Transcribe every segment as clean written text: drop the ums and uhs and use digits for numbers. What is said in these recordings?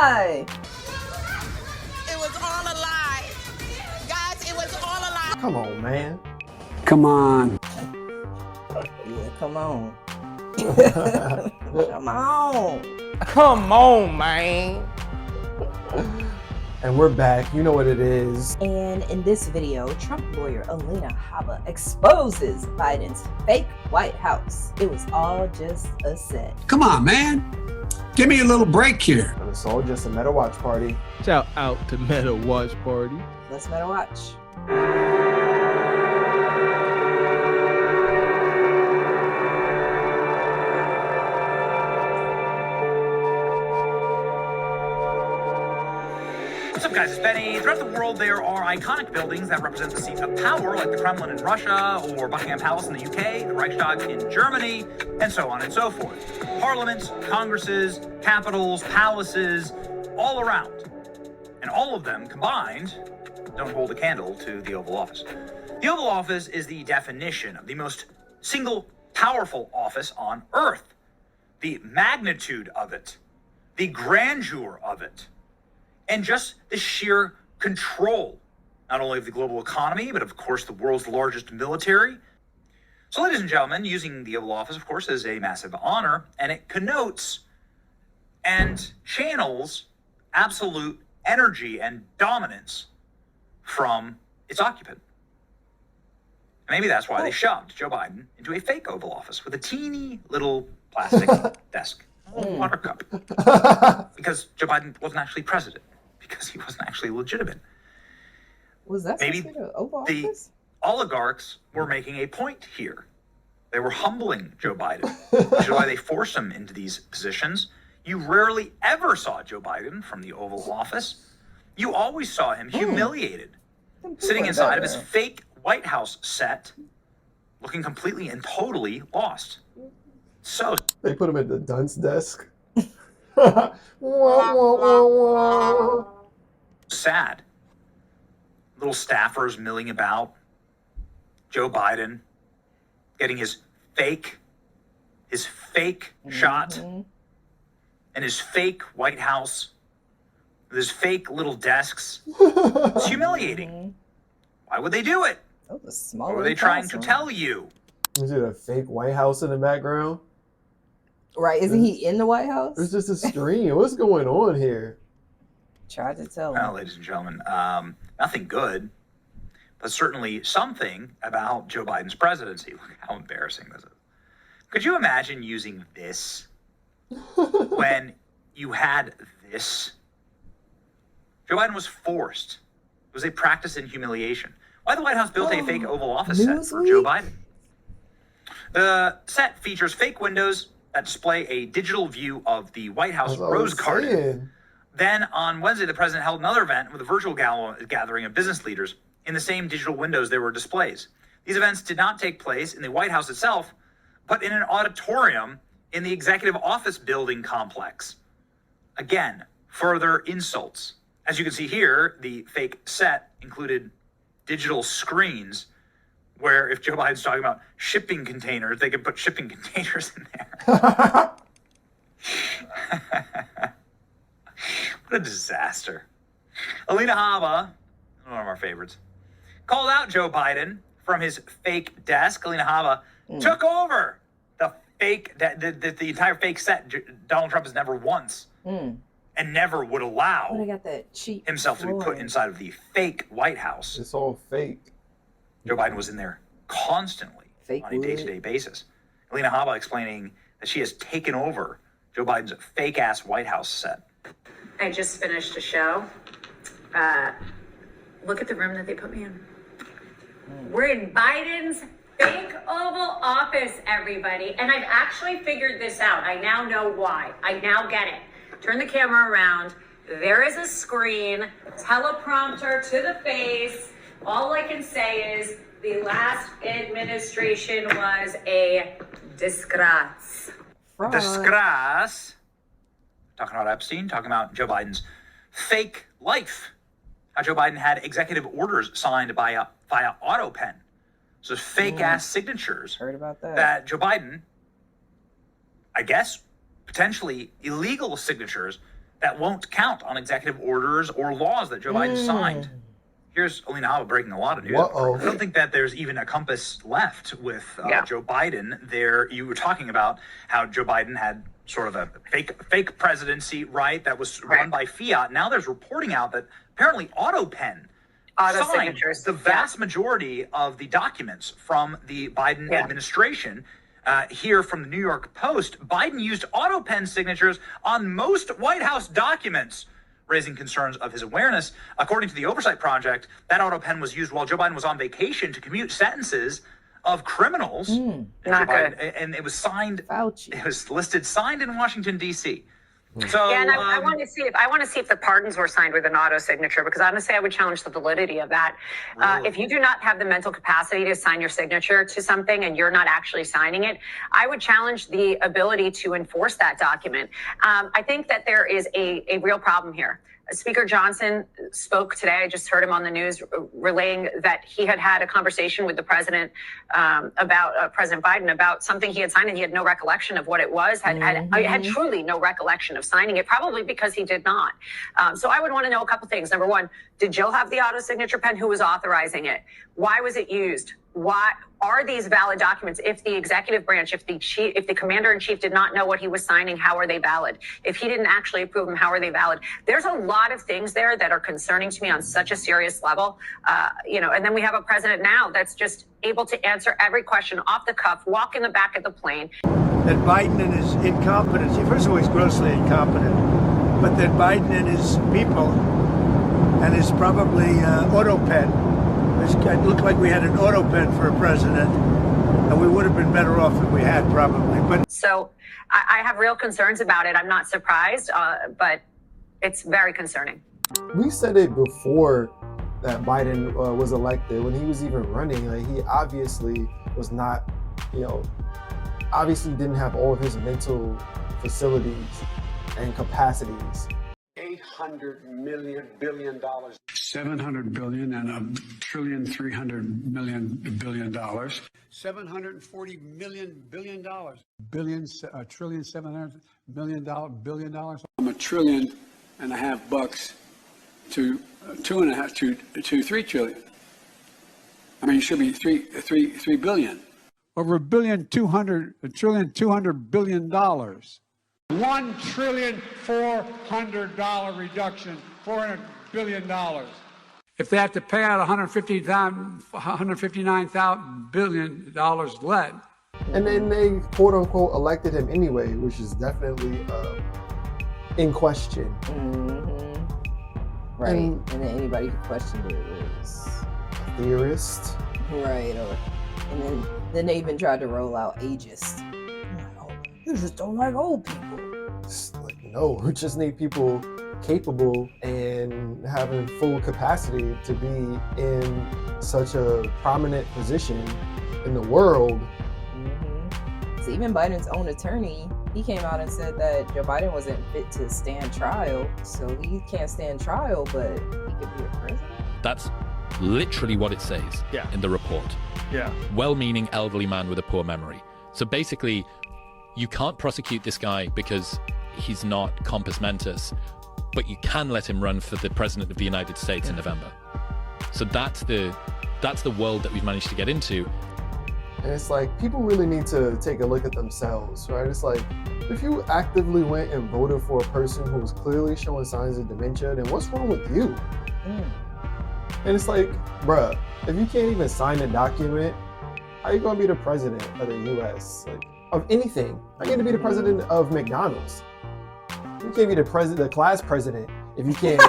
lie. It was all a lie. Guys, it was all a lie. Come on, man. Come on. Yeah, come on. Come on. Come on, man. And we're back. You know what it is. And in this video, Trump lawyer Alina Habba exposes Biden's fake White House. It was all just a set. Come on, man. Give me a little break here. And it's all just a meta watch party. Shout out to Meta Watch Party. Let's meta watch. What's up, guys? It's Benny. Throughout the world, there are iconic buildings that represent the seat of power, like the Kremlin in Russia, or Buckingham Palace in the UK, the Reichstag in Germany, and so on and so forth. Parliaments, congresses, capitals, palaces, all around. And all of them combined don't hold a candle to the Oval Office. The Oval Office is the definition of the most single powerful office on Earth. The magnitude of it, the grandeur of it, and just the sheer control, not only of the global economy, but of course the world's largest military. So ladies and gentlemen, using the Oval Office, of course, is a massive honor, and it connotes and channels absolute energy and dominance from its occupant. Maybe that's why they shoved Joe Biden into a fake Oval Office with a teeny little plastic desk, water cup, because Joe Biden wasn't actually president. Because he wasn't actually legitimate. Was that Maybe supposed to be the Oval the Office? oligarchs were making a point here. They were humbling Joe Biden, which is why they forced him into these positions. You rarely ever saw Joe Biden from the Oval Office. You always saw him humiliated, sitting inside of his fake White House set, looking completely and totally lost. So They put him at the dunce desk. Wah, wah, wah, wah. sad. Little staffers milling about. Joe Biden getting his fake shot and his fake White House with his fake little desks. It's humiliating. Why would they do it? Oh, the small. What were they trying to tell you? Is it a fake White House in the background? Right? Isn't he in the White House? It's just a screen. What's going on here? Tried to tell Well, him. ladies and gentlemen, nothing good, but certainly something about Joe Biden's presidency. Look how embarrassing this is. Could you imagine using this when you had this? Joe Biden was forced. It was a practice in humiliation. Why the White House built a fake Oval Office set for Joe Biden? The set features fake windows that display a digital view of the White House Rose Garden. Then on Wednesday, the president held another event with a virtual gathering of business leaders. In the same digital windows, there were displays. These events did not take place in the White House itself, but in an auditorium in the executive office building complex. Again, further insults. As you can see here, the fake set included digital screens where if Joe Biden's talking about shipping containers, they could put shipping containers in there. What a disaster. Alina Habba, one of our favorites, called out Joe Biden from his fake desk. Alina Habba took over the fake, the entire fake set Donald Trump has never once and never would allow But I got that cheap himself to be put inside of the fake White House. It's all fake. Joe Biden was in there constantly on a day-to-day basis. Alina Habba explaining that she has taken over Joe Biden's fake-ass White House set. I just finished a show. Look at the room that they put me in. We're in Biden's fake Oval Office, everybody. And I've actually figured this out. I now know why. I now get it. Turn the camera around. There is a screen, teleprompter to the face. All I can say is the last administration was a disgrace. Disgrace. Talking about Epstein, talking about Joe Biden's fake life. How Joe Biden had executive orders signed via auto pen. So fake ass signatures. Heard about that. That Joe Biden, I guess, potentially illegal signatures that won't count on executive orders or laws that Joe Biden signed. Here's Alina Habba breaking a lot of news. I don't think that there's even a compass left with Joe Biden. There, you were talking about how Joe Biden had sort of a fake presidency, right? That was run by fiat. Now there's reporting out that apparently AutoPen signed the vast majority of the documents from the Biden administration. Here from the New York Post, Biden used AutoPen signatures on most White House documents, raising concerns of his awareness. According to the Oversight Project, that AutoPen was used while Joe Biden was on vacation to commute sentences of criminals. Not good. And it was signed. Fauci. It was listed signed in Washington, D.C. So Yeah, and I want to see if the pardons were signed with an auto signature, because honestly, I would challenge the validity of that. If you do not have the mental capacity to sign your signature to something and you're not actually signing it, I would challenge the ability to enforce that document. I think that there is a real problem here. Speaker Johnson spoke today. I just heard him on the news relaying that he had had a conversation with the president about President Biden about something he had signed, and he had no recollection of what it was, had truly no recollection of signing it, probably because he did not. So I would want to know a couple things. Number one, did Joe have the auto signature pen? Who was authorizing it? Why was it used? Why are these valid documents? If the executive branch, if the commander in chief did not know what he was signing, how are they valid? If he didn't actually approve them, how are they valid? There's a lot of things there that are concerning to me on such a serious level. And then we have a president now that's just able to answer every question off the cuff, walk in the back of the plane. That Biden and his incompetency, first of all, he's grossly incompetent, but that Biden and his people and his probably AutoPen, it looked like we had an AutoPen for a president, and we would have been better off if we had, probably. But so I have real concerns about it. I'm not surprised, but it's very concerning. We said it before that Biden was elected, when he was even running. Like, he obviously was not, obviously didn't have all of his mental facilities and capacities. $800 billion. 700 billion and $1.3 billion. $740 billion. Billions, $1.7 billion. I'm $1.5 trillion bucks to 2.5 to 3 trillion. I mean, it should be 3 billion. Over $1.2 trillion. $1 trillion $400 reduction, $400 billion. If they have to pay out $159 billion less. And then they quote unquote elected him anyway, which is definitely in question. Right. And then anybody who questioned it was a theorist. Right. And then they even tried to roll out ageist. You just don't like old people. It's like, no, we just need people capable and having full capacity to be in such a prominent position in the world. So even Biden's own attorney, he came out and said that Joe Biden wasn't fit to stand trial. So he can't stand trial, but he could be a president. That's literally what it says in the report. Yeah. Well-meaning elderly man with a poor memory. So basically, you can't prosecute this guy because he's not compos mentis, but you can let him run for the president of the United States in November. So that's the world that we've managed to get into. And it's like, people really need to take a look at themselves, right? It's like, if you actively went and voted for a person who was clearly showing signs of dementia, then what's wrong with you? And it's like, bruh, if you can't even sign a document, how are you gonna be the president of the US? Like, of anything. How are you gonna be the president of McDonald's? You can't be the class president if you can't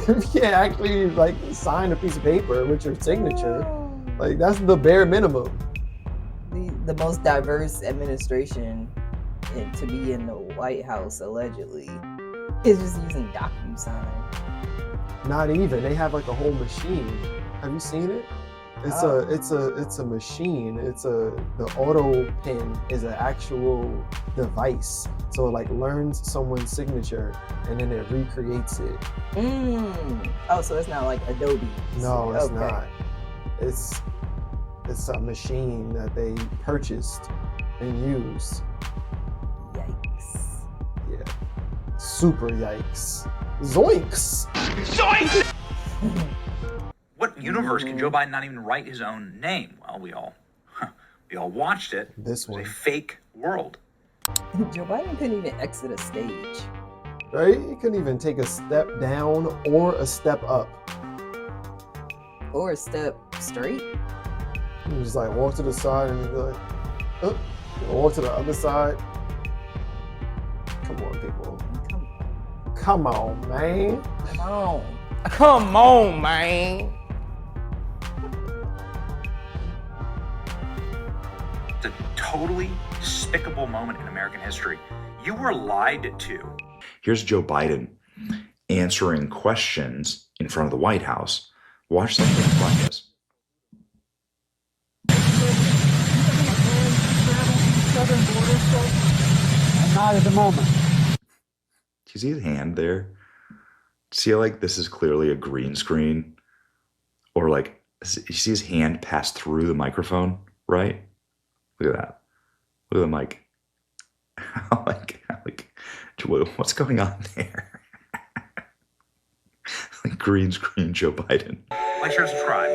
if you can't actually like sign a piece of paper with your signature. Like, that's the bare minimum. The most diverse administration to be in the White House, allegedly, is just using DocuSign. Not even. They have like a whole machine. Have you seen it? It's a machine. The auto pen is an actual device. So it like learns someone's signature and then it recreates it. Oh, so it's not like Adobe. No, it's not. It's a machine that they purchased and used. Yikes. Yeah. super yikes. Zoinks! What universe can Joe Biden not even write his own name? Well, we all watched it. This It was one. a fake world. Joe Biden couldn't even exit a stage. Right? He couldn't even take a step down or a step up. Or a step straight. He just like walk to the side and be like, oh, walk to the other side. Come on, people. Come on, man. Come on. Come on, man. It's a totally despicable moment in American history. You were lied to. Here's Joe Biden answering questions in front of the White House. Watch something like this. Not at the moment. Do you see his hand there? See how like this is clearly a green screen? Or like, you see his hand pass through the microphone, right? Look at that. Look at the mic. What's going on there? Like green screen Joe Biden. Like, share, subscribe.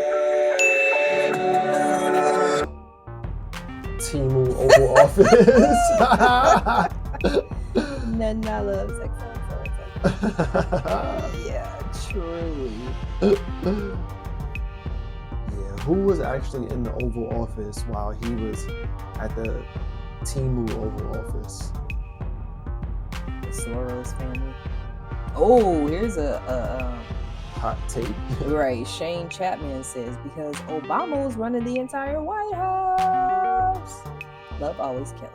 Timu Oval Office. Nana loves XOXO. Yeah, truly. Yeah, who was actually in the Oval Office while he was at the Timu Oval Office? The Soros family. Oh, here's a hot take. Right, Shane Chapman says because Obama was running the entire White House. Love always Kelly.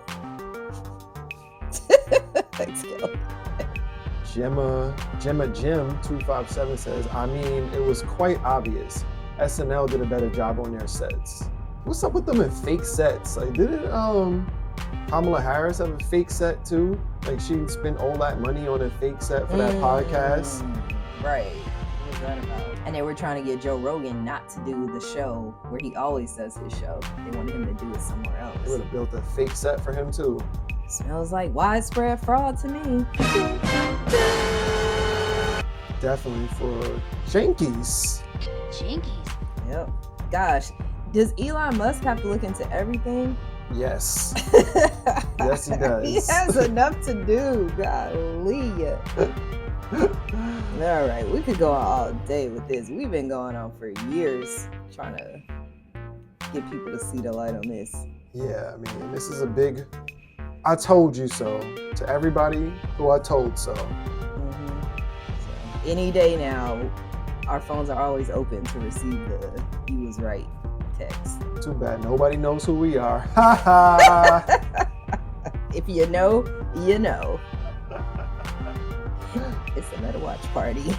Thanks, Kelly. Gemma Jim 257 says, I mean, it was quite obvious. SNL did a better job on their sets. What's up with them in fake sets? Like, didn't Kamala Harris have a fake set too? Like, she spent all that money on a fake set for that podcast. Right. What was that about? And they were trying to get Joe Rogan not to do the show where he always does his show. They wanted him to do it somewhere else. They would have built a fake set for him too. Smells like widespread fraud to me. Definitely for Jinkies. Yep. Gosh, does Elon Musk have to look into everything? Yes. Yes, he does. He has enough to do. Golly. All right, we could go on all day with this. We've been going on for years trying to get people to see the light on this. Yeah, I mean, this is a big I told you so to everybody who I told so. So any day now, our phones are always open to receive the "he was right" text. Too bad nobody knows who we are. Ha ha. If you know, you know. It's a Meta Watch party.